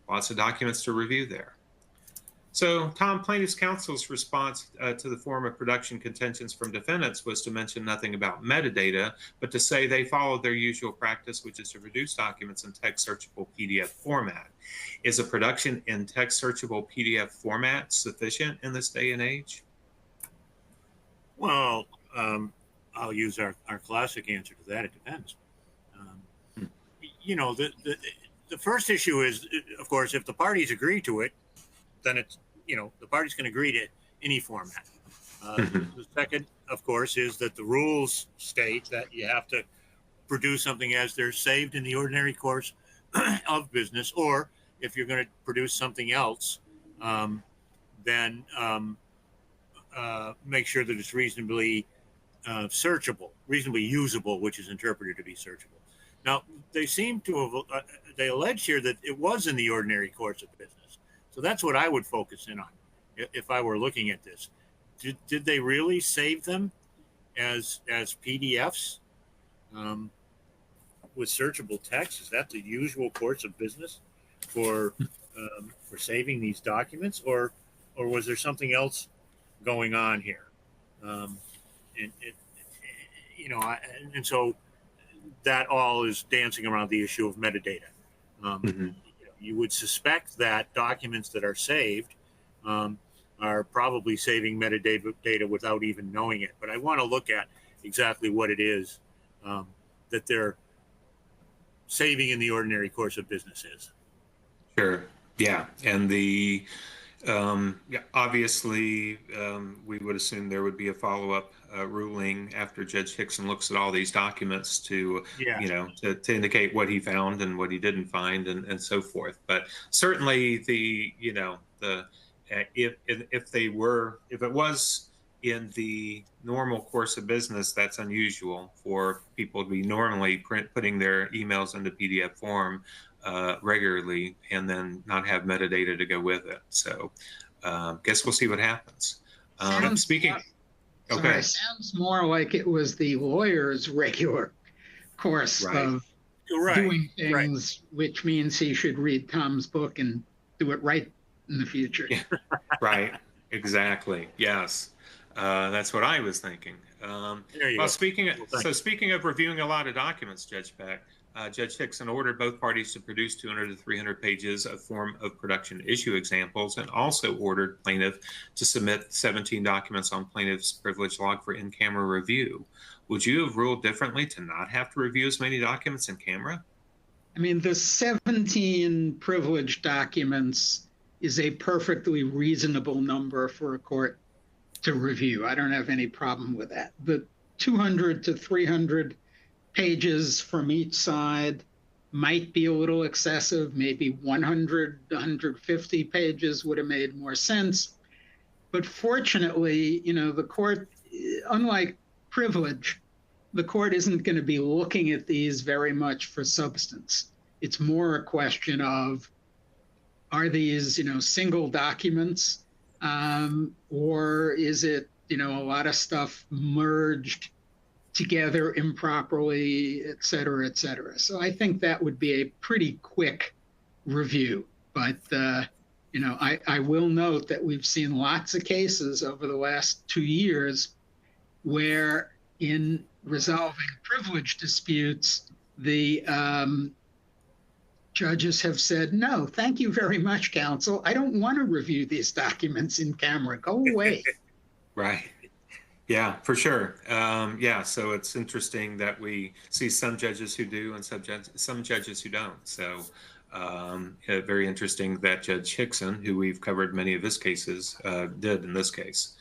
Lots of documents to review there. So Tom, plaintiff's counsel's response to the form of production contentions from defendants was to mention nothing about metadata, but to say they followed their usual practice, which is to produce documents in text searchable PDF format. Is a production in text searchable PDF format sufficient in this day and age? Well, I'll use our classic answer to that. It depends. You know, the first issue is, of course, if the parties agree to it, then it's, you know, the parties can agree to any format. The second, of course, is that the rules state that you have to produce something as they're saved in the ordinary course of business, or if you're going to produce something else, then make sure that it's reasonably searchable, reasonably usable, which is interpreted to be searchable. Now, they seem to have, they allege here that it was in the ordinary course of business. So that's what I would focus in on if I were looking at this. Did they really save them as PDFs with searchable text? Is that the usual course of business for saving these documents, or was there something else going on here? And so that all is dancing around the issue of metadata. You would suspect that documents that are saved are probably saving metadata without even knowing it. But I want to look at exactly what it is that they're saving in the ordinary course of business is. Sure. Yeah. And the obviously, we would assume there would be a follow-up ruling after Judge Hickson looks at all these documents to, to indicate what he found and what he didn't find and so forth. But certainly if it was in the normal course of business, that's unusual for people to be normally putting their emails into PDF form regularly and then not have metadata to go with it. So guess we'll see what happens. Sounds more like it was the lawyer's regular course of doing things, which means he should read Tom's book and do it right in the future. Right. Exactly. Yes. That's what I was thinking. Speaking of reviewing a lot of documents, Judge Peck, Judge Hickson ordered both parties to produce 200 to 300 pages of form of production issue examples, and also ordered plaintiff to submit 17 documents on plaintiff's privilege log for in-camera review. Would you have ruled differently to not have to review as many documents in camera? I mean, the 17 privilege documents is a perfectly reasonable number for a court to review. I don't have any problem with that. The 200 to 300 pages from each side might be a little excessive. Maybe 100, 150 pages would have made more sense. But fortunately, the court, unlike privilege, the court isn't going to be looking at these very much for substance. It's more a question of, are these, single documents, or is it, a lot of stuff merged together improperly, et cetera, et cetera. So I think that would be a pretty quick review. But, I will note that we've seen lots of cases over the last 2 years where in resolving privilege disputes, the judges have said, no, thank you very much, counsel. I don't want to review these documents in camera. Go away. Right. Yeah, for sure. So it's interesting that we see some judges who do and some judges who don't. So very interesting that Judge Hickson, who we've covered many of his cases, did in this case.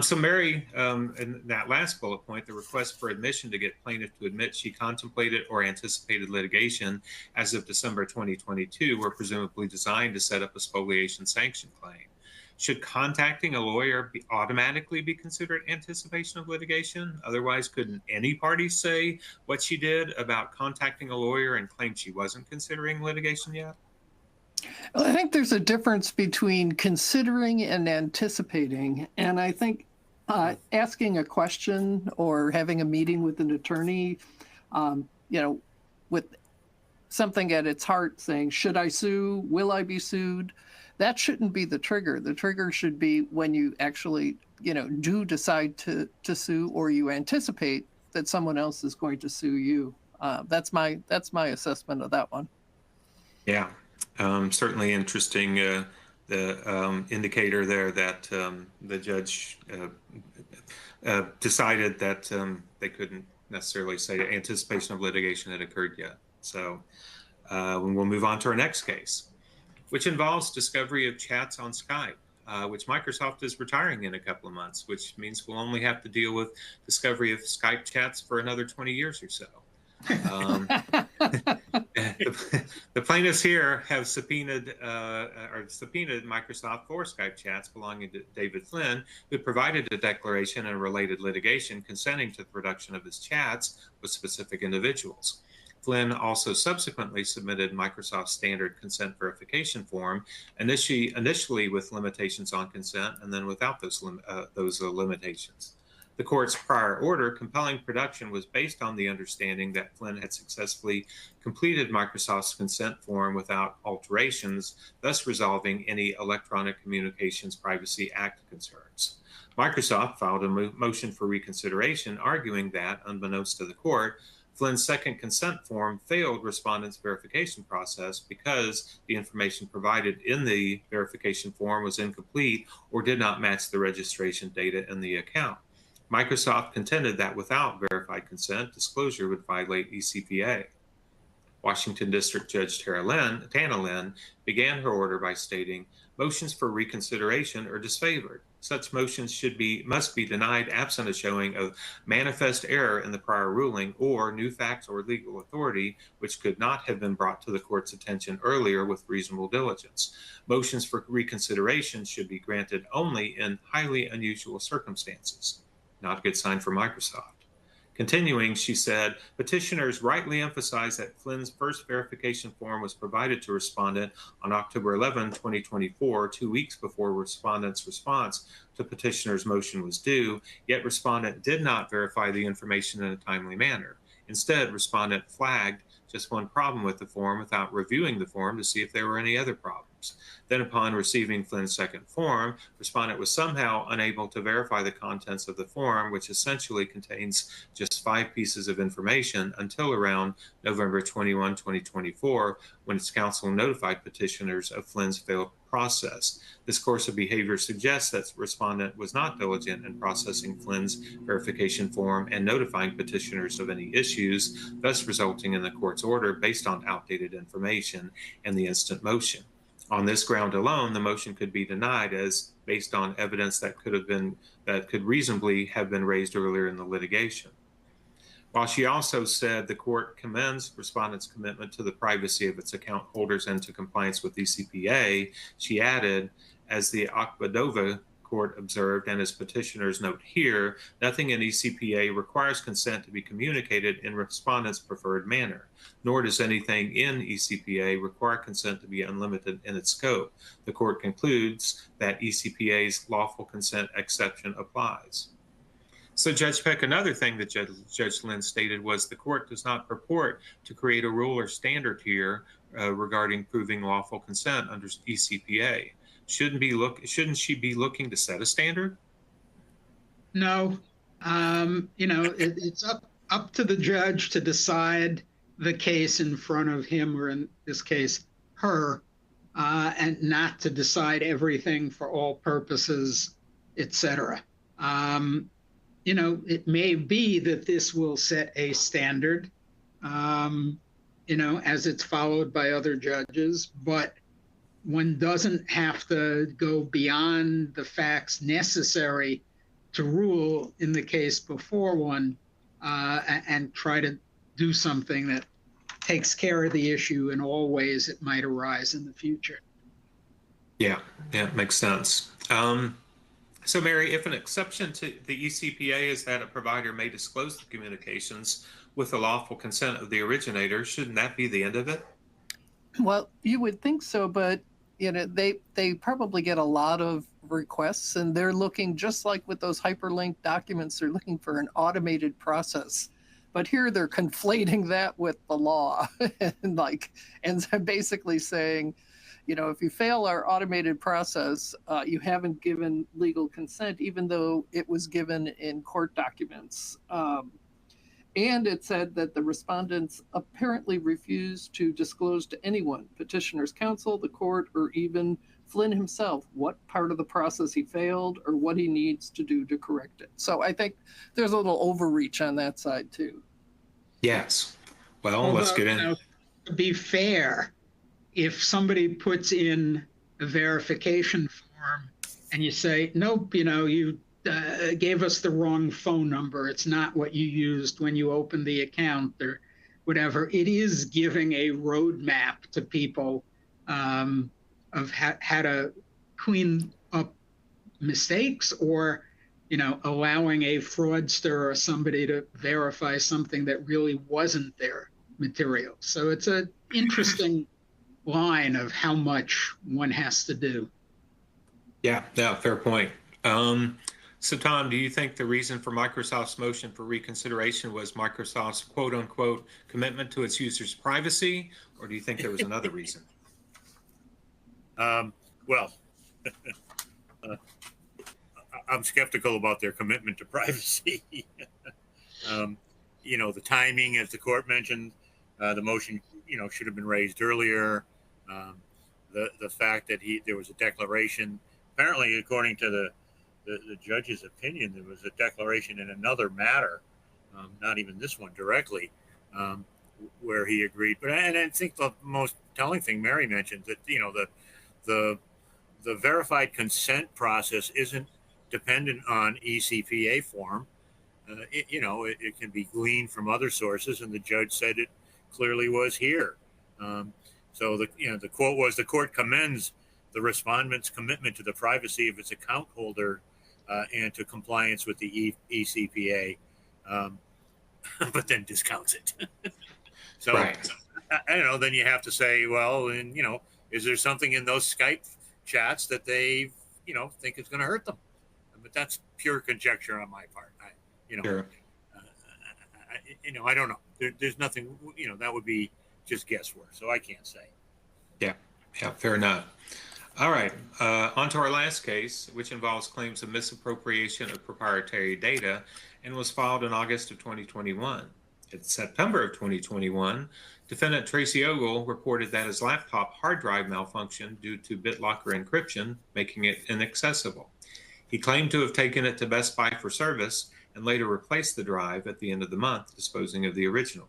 So Mary, in that last bullet point, the request for admission to get plaintiff to admit she contemplated or anticipated litigation as of December 2022 were presumably designed to set up a spoliation sanction claim. Should contacting a lawyer automatically be considered anticipation of litigation? Otherwise, couldn't any party say what she did about contacting a lawyer and claim she wasn't considering litigation yet? Well, I think there's a difference between considering and anticipating. And I think asking a question or having a meeting with an attorney, with something at its heart saying, should I sue? Will I be sued? That shouldn't be the trigger. The trigger should be when you actually, do decide to sue, or you anticipate that someone else is going to sue you. That's my assessment of that one. Yeah, certainly interesting. The indicator there that the judge decided that they couldn't necessarily say anticipation of litigation had occurred yet. So we'll move on to our next case, which involves discovery of chats on Skype, which Microsoft is retiring in a couple of months, which means we'll only have to deal with discovery of Skype chats for another 20 years or so. The plaintiffs here have subpoenaed Microsoft for Skype chats belonging to David Flynn, who provided a declaration and related litigation consenting to the production of his chats with specific individuals. Flynn also subsequently submitted Microsoft's standard consent verification form, initially with limitations on consent and then without those limitations. The court's prior order compelling production was based on the understanding that Flynn had successfully completed Microsoft's consent form without alterations, thus resolving any Electronic Communications Privacy Act concerns. Microsoft filed a motion for reconsideration, arguing that, unbeknownst to the court, Flynn's second consent form failed respondents' verification process because the information provided in the verification form was incomplete or did not match the registration data in the account. Microsoft contended that without verified consent, disclosure would violate ECPA. Washington District Judge Tana Lynn began her order by stating, motions for reconsideration are disfavored. Such motions must be denied absent a showing of manifest error in the prior ruling or new facts or legal authority which could not have been brought to the court's attention earlier with reasonable diligence. Motions for reconsideration should be granted only in highly unusual circumstances. Not a good sign for Microsoft. Continuing, she said, petitioners rightly emphasize that Flynn's first verification form was provided to respondent on October 11, 2024, 2 weeks before respondent's response to petitioner's motion was due, yet respondent did not verify the information in a timely manner. Instead, respondent flagged just one problem with the form without reviewing the form to see if there were any other problems. Then upon receiving Flynn's second form, respondent was somehow unable to verify the contents of the form, which essentially contains just 5 pieces of information until around November 21, 2024, when its counsel notified petitioners of Flynn's failed process. This course of behavior suggests that respondent was not diligent in processing Flynn's verification form and notifying petitioners of any issues, thus resulting in the court's order based on outdated information and the instant motion. On this ground alone, the motion could be denied as based on evidence that could reasonably have been raised earlier in the litigation. While she also said the court commends respondent's commitment to the privacy of its account holders and to compliance with ECPA, she added, as the Akbadova court observed, and as petitioners note here, nothing in eCPA requires consent to be communicated in respondent's preferred manner, nor does anything in eCPA require consent to be unlimited in its scope. The court concludes that eCPA's lawful consent exception applies. So Judge Peck, another thing that Judge Lynn stated was the court does not purport to create a rule or standard here regarding proving lawful consent under eCPA. Shouldn't she be looking to set a standard? No, it's up to the judge to decide the case in front of him, or in this case, her, and not to decide everything for all purposes, etc. It may be that this will set a standard, as it's followed by other judges, but one doesn't have to go beyond the facts necessary to rule in the case before one, and try to do something that takes care of the issue in all ways it might arise in the future. Yeah, makes sense. So Mary, if an exception to the eCPA is that a provider may disclose the communications with the lawful consent of the originator, shouldn't that be the end of it? Well, you would think so, but they probably get a lot of requests, and they're looking, just like with those hyperlinked documents, they're looking for an automated process. But here they're conflating that with the law and basically saying, if you fail our automated process, you haven't given legal consent, even though it was given in court documents. And it said that the respondents apparently refused to disclose to anyone, petitioner's counsel, the court, or even Flynn himself, what part of the process he failed or what he needs to do to correct it. So I think there's a little overreach on that side too. Yes. Well, let's get in. To be fair, if somebody puts in a verification form and you say, nope, you gave us the wrong phone number, it's not what you used when you opened the account or whatever, it is giving a roadmap to people of how to clean up mistakes, or allowing a fraudster or somebody to verify something that really wasn't their material. So it's an interesting line of how much one has to do. Yeah, fair point. So Tom, do you think the reason for Microsoft's motion for reconsideration was Microsoft's quote unquote commitment to its users' privacy, or do you think there was another reason? Well, I'm skeptical about their commitment to privacy. The timing, as the court mentioned, the motion, should have been raised earlier. The fact that there was a declaration, apparently, according to the judge's opinion, there was a declaration in another matter, not even this one directly, where he agreed. And I think the most telling thing Mary mentioned, that the verified consent process isn't dependent on eCPA form. It can be gleaned from other sources, and the judge said it clearly was here. So the quote was, the court commends the respondent's commitment to the privacy of its account holder and to compliance with the eCPA, but then discounts it. So right. I don't know. Then you have to say, well, and is there something in those Skype chats that they think is going to hurt them? But that's pure conjecture on my part. Sure. I don't know. There's nothing. That would be just guesswork. So I can't say. Yeah. Fair enough. All right, on to our last case, which involves claims of misappropriation of proprietary data and was filed in August of 2021. In September of 2021, defendant Tracy Ogle reported that his laptop hard drive malfunctioned due to BitLocker encryption, making it inaccessible. He claimed to have taken it to Best Buy for service and later replaced the drive at the end of the month, disposing of the original.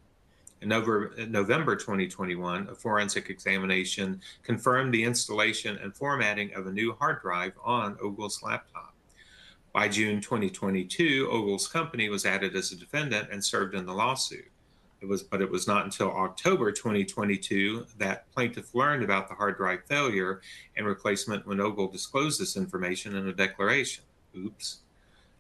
In November 2021, a forensic examination confirmed the installation and formatting of a new hard drive on Ogle's laptop. By June 2022, Ogle's company was added as a defendant and served in the lawsuit. It was not until October 2022 that plaintiff learned about the hard drive failure and replacement when Ogle disclosed this information in a declaration. Oops.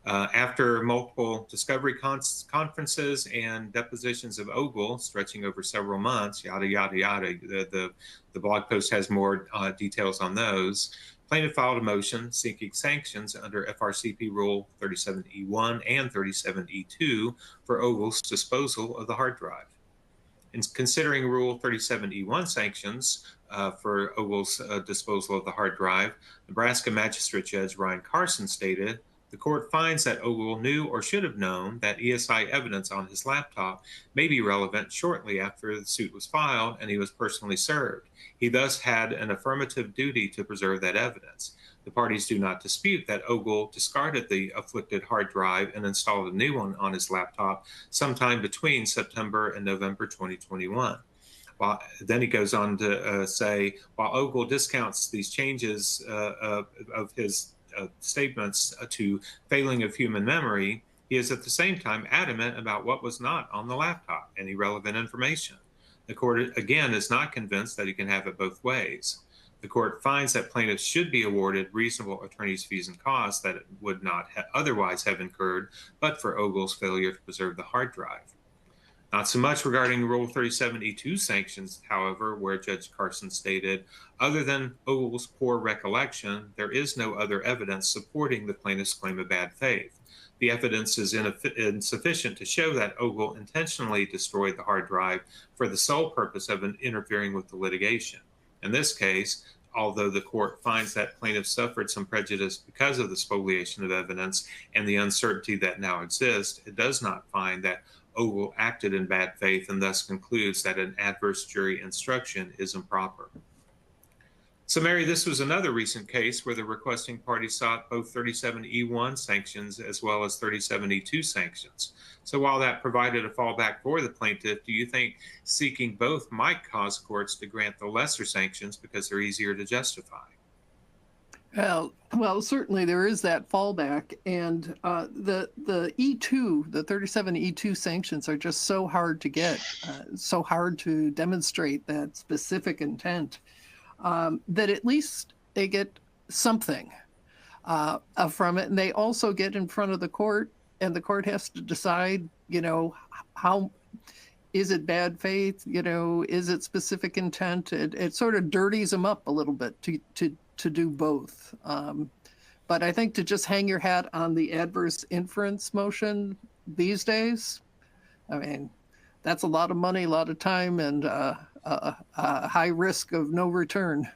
After multiple discovery conferences and depositions of Ogle stretching over several months, yada, yada, yada, the blog post has more details on those. Plaintiff filed a motion seeking sanctions under FRCP Rule 37E1 and 37E2 for Ogle's disposal of the hard drive. In considering Rule 37E1 sanctions for Ogle's disposal of the hard drive, Nebraska Magistrate Judge Ryan Carson stated, "The court finds that Ogle knew or should have known that ESI evidence on his laptop may be relevant shortly after the suit was filed and he was personally served. He thus had an affirmative duty to preserve that evidence. The parties do not dispute that Ogle discarded the afflicted hard drive and installed a new one on his laptop sometime between September and November 2021. Then he goes on to say, while Ogle discounts these changes of his statements to failing of human memory, he is at the same time adamant about what was not on the laptop, any relevant information. The court, again, is not convinced that he can have it both ways. The court finds that plaintiffs should be awarded reasonable attorney's fees and costs that it would not otherwise have incurred, but for Ogle's failure to preserve the hard drive. Not so much regarding Rule 37E2 sanctions, however, where Judge Carson stated, other than Ogle's poor recollection, there is no other evidence supporting the plaintiff's claim of bad faith. The evidence is insufficient to show that Ogle intentionally destroyed the hard drive for the sole purpose of interfering with the litigation. In this case, although the court finds that plaintiff suffered some prejudice because of the spoliation of evidence and the uncertainty that now exists, it does not find that Ogle acted in bad faith and thus concludes that an adverse jury instruction is improper. So, Mary, this was another recent case where the requesting party sought both 37E1 sanctions as well as 37E2 sanctions. So while that provided a fallback for the plaintiff, do you think seeking both might cause courts to grant the lesser sanctions because they're easier to justify? Well, certainly there is that fallback, and the E2, the 37E2 sanctions are just so hard to get, so hard to demonstrate that specific intent, that at least they get something from it, and they also get in front of the court, and the court has to decide, how is it bad faith, is it specific intent? It sort of dirties them up a little bit to do both. But I think to just hang your hat on the adverse inference motion these days, I mean, that's a lot of money, a lot of time, and a high risk of no return.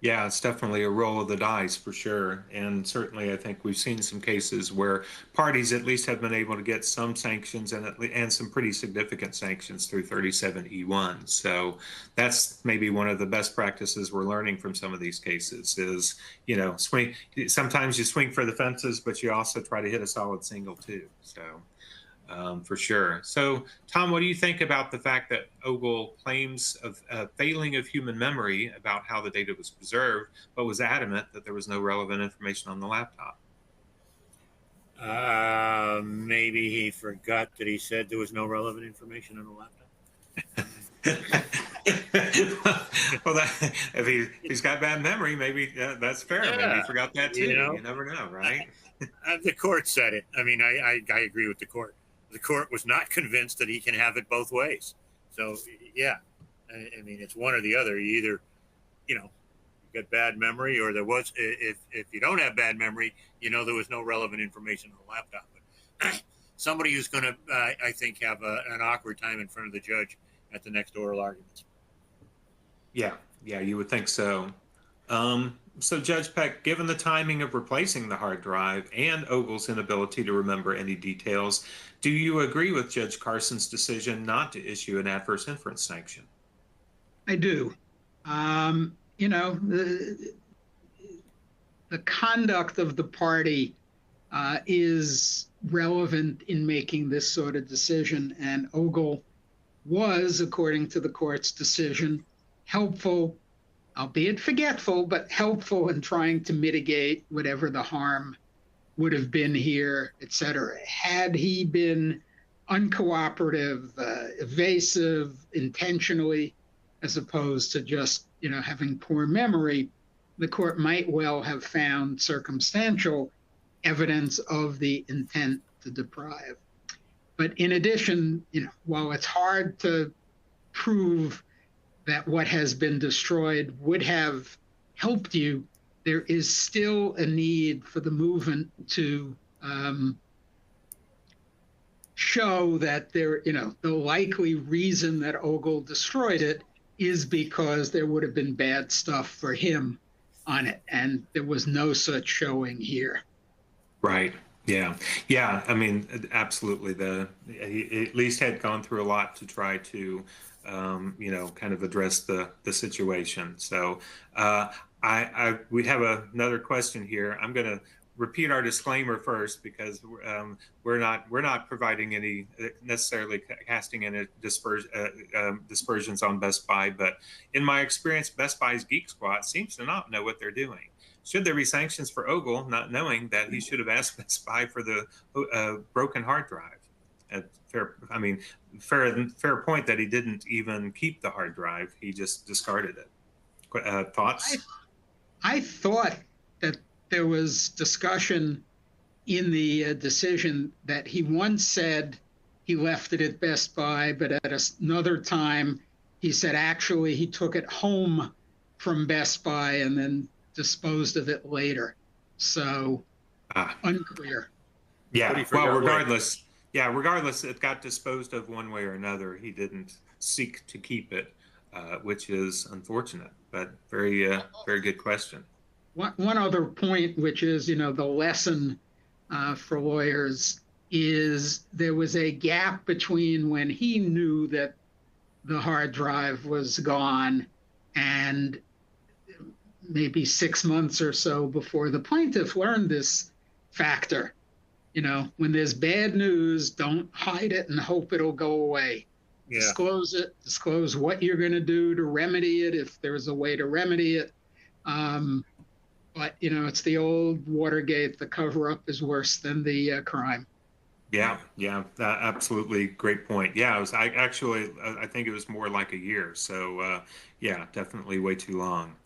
Yeah, it's definitely a roll of the dice for sure. And certainly I think we've seen some cases where parties at least have been able to get some sanctions and some pretty significant sanctions through 37E1. So that's maybe one of the best practices we're learning from some of these cases is, sometimes you swing for the fences, but you also try to hit a solid single too. So for sure. So, Tom, what do you think about the fact that Ogle claims of failing of human memory about how the data was preserved, but was adamant that there was no relevant information on the laptop? Maybe he forgot that he said there was no relevant information on the laptop. Well, if he's got bad memory, maybe that's fair. Yeah, maybe he forgot that too. You never know, right? The court said it. I mean, I agree with the court. The court was not convinced that he can have it both ways. So, yeah, I mean, it's one or the other. You either, you get bad memory, or there was, if you don't have bad memory, there was no relevant information on the laptop. But somebody who's going to, I think, have an awkward time in front of the judge at the next oral arguments. Yeah, you would think so. So, Judge Peck, given the timing of replacing the hard drive and Ogle's inability to remember any details, do you agree with Judge Carson's decision not to issue an adverse inference sanction? I do. The conduct of the party is relevant in making this sort of decision, and Ogle was, according to the court's decision, helpful, albeit forgetful, but helpful in trying to mitigate whatever the harm would have been here, et cetera. Had he been uncooperative, evasive, intentionally, as opposed to just, having poor memory, the court might well have found circumstantial evidence of the intent to deprive. But in addition, while it's hard to prove that what has been destroyed would have helped you, there is still a need for the movement to show that the likely reason that Ogle destroyed it is because there would have been bad stuff for him on it. And there was no such showing here. Right. Yeah. Yeah. I mean, absolutely. He at least had gone through a lot to try to, kind of address the situation. So we have another question here. I'm going to repeat our disclaimer first, because we're not providing any necessarily casting any dispersions on Best Buy. But in my experience, Best Buy's Geek Squad seems to not know what they're doing. Should there be sanctions for Ogle not knowing that he should have asked Best Buy for the broken hard drive? Fair point that he didn't even keep the hard drive. He just discarded it. Thoughts? I thought that there was discussion in the decision that he once said he left it at Best Buy, but at another time he said actually he took it home from Best Buy and then disposed of it later. So unclear. Yeah. Well, regardless, it got disposed of one way or another. He didn't seek to keep it, which is unfortunate, but very good question. One other point, which is, the lesson for lawyers, is there was a gap between when he knew that the hard drive was gone and maybe 6 months or so before the plaintiff learned this factor. When there's bad news, don't hide it and hope it'll go away. Yeah. Disclose it, disclose what you're going to do to remedy it if there's a way to remedy it. But, it's the old Watergate, the cover-up is worse than the crime. Yeah, absolutely. Great point. Yeah, I think it was more like a year. So, definitely way too long.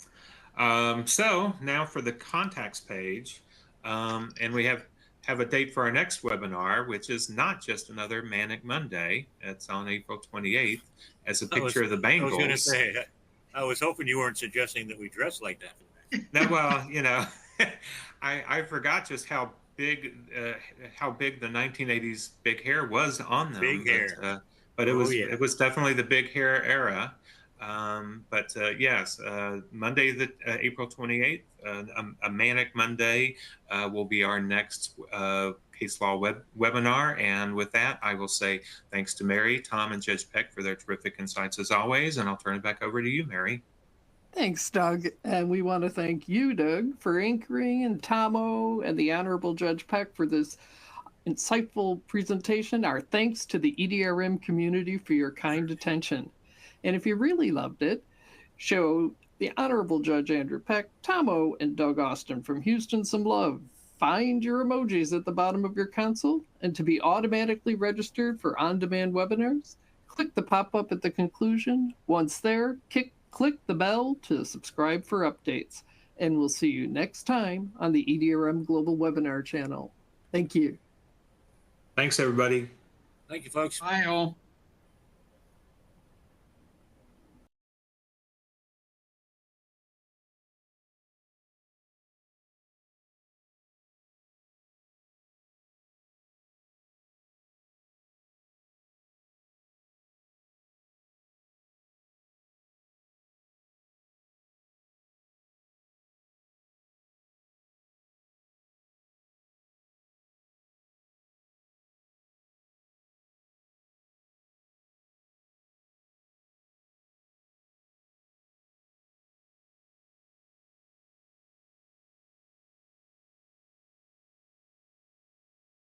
So now for the contacts page, and we have a date for our next webinar, which is not just another Manic Monday. It's on April 28th as a picture of the Bengals. I was going to say, I was hoping you weren't suggesting that we dress like that. No, well, I forgot just how big the 1980s big hair was on them. Big hair. But it was definitely the big hair era. Yes, Monday, April 28th, a Manic Monday will be our next case law webinar. And with that, I will say thanks to Mary, Tom, and Judge Peck for their terrific insights as always. And I'll turn it back over to you, Mary. Thanks, Doug. And we want to thank you, Doug, for anchoring, and Tomo and the Honorable Judge Peck for this insightful presentation. Our thanks to the EDRM community for your kind attention. And if you really loved it, show the Honorable Judge Andrew Peck, Tomo, and Doug Austin from Houston some love. Find your emojis at the bottom of your console, and to be automatically registered for on-demand webinars, click the pop-up at the conclusion. Once there, click the bell to subscribe for updates. And we'll see you next time on the EDRM Global Webinar channel. Thank you. Thanks, everybody. Thank you, folks. Bye, all.